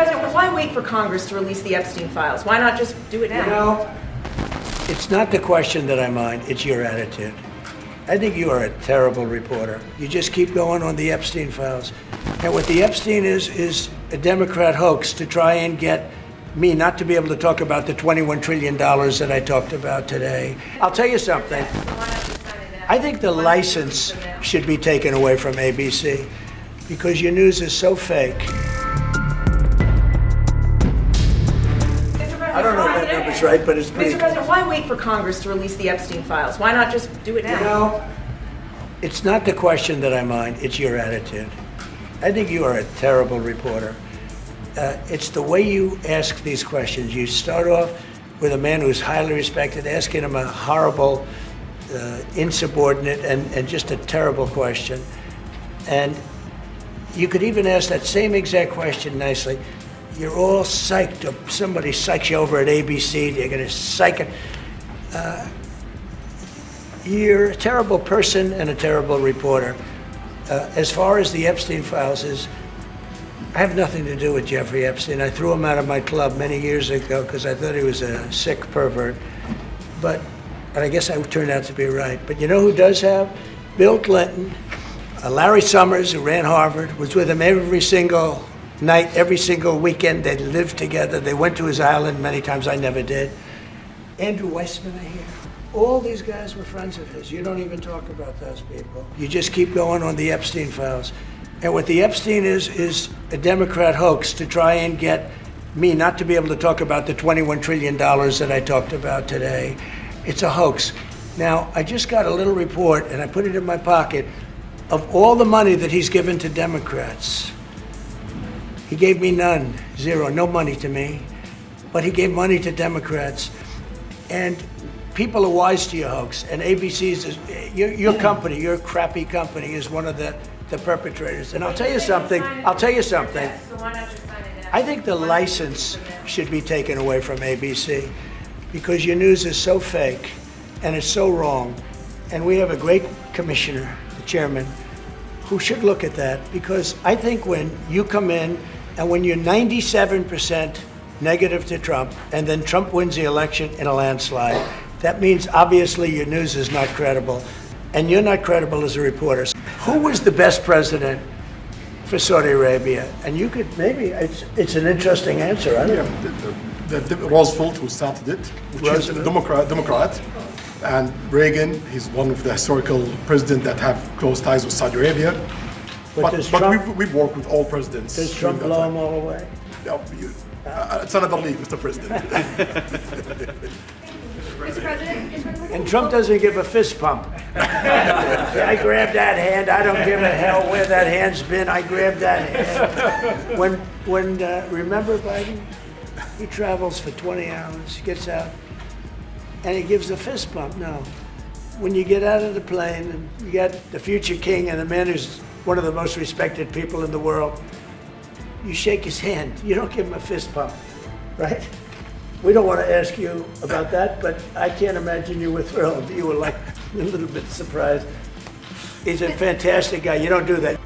President, why wait for Congress to release the Epstein files? Why not just do it now? You know, it's not the question that I mind, it's your attitude. I think you are a terrible reporter. You just keep going on the Epstein files. And what the Epstein is a Democrat hoax to try and get me not to be able to talk about the $21 trillion that I talked about today. I'll tell you something. I think the license should be taken away from ABC because your news is so fake. I don't know if that number's right, but it's pretty. Mr. President, why wait for Congress to release the Epstein files? Why not just do it now? You know, it's not the question that I mind, it's your attitude. I think you are a terrible reporter. It's the way you ask these questions. You start off with a man who's highly respected, asking him a horrible, insubordinate, and just a terrible question. And you could even ask that same exact question nicely. You're all psyched up. Somebody psychs you over at ABC. They're going to psych it. You're a terrible person and a terrible reporter. As far as the Epstein files is, I have nothing to do with Jeffrey Epstein. I threw him out of my club many years ago because I thought he was a sick pervert. But I guess I turned out to be right. But you know who does have? Bill Clinton, Larry Summers, who ran Harvard, was with him every single night, every single weekend. They lived together. They went to his island many times. I never did. Andrew Weissman, I hear. All these guys were friends of his. You don't even talk about those people. You just keep going on the Epstein files. And what the Epstein is a Democrat hoax to try and get me not to be able to talk about the $21 trillion that I talked about today. It's a hoax. Now, I just got a little report, and I put it in my pocket, of all the money that he's given to Democrats. He gave me none, zero, no money to me, but he gave money to Democrats. And people are wise to your hoax, and ABC's, your company, your crappy company is one of the perpetrators. And I'll tell you something, I think the license should be taken away from ABC because your news is so fake and it's so wrong. And we have a great commissioner, the chairman, who should look at that because I think when you come in and when you're 97% negative to Trump and then Trump wins the election in a landslide, that means obviously your news is not credible and you're not credible as a reporter. Who was the best president for Saudi Arabia? And you could maybe, it's an interesting answer. I don't know. The Roosevelt, who started it, which is a Democrat. And Reagan, he's one of the historical presidents that have close ties with Saudi Arabia. But we've worked with all presidents. Does Trump blow them all away? No, it's another league, Mr. President. Mr. President? And Trump doesn't give a fist pump. I grabbed that hand. I don't give a hell where that hand's been. I grabbed that hand. Remember Biden? He travels for 20 hours, gets out, and he gives a fist bump. No. When you get out of the plane and you got the future king and the man who's one of the most respected people in the world, you shake his hand. You don't give him a fist bump, right? We don't want to ask you about that, but I can't imagine you were thrilled. You were like a little bit surprised. He's a fantastic guy. You don't do that.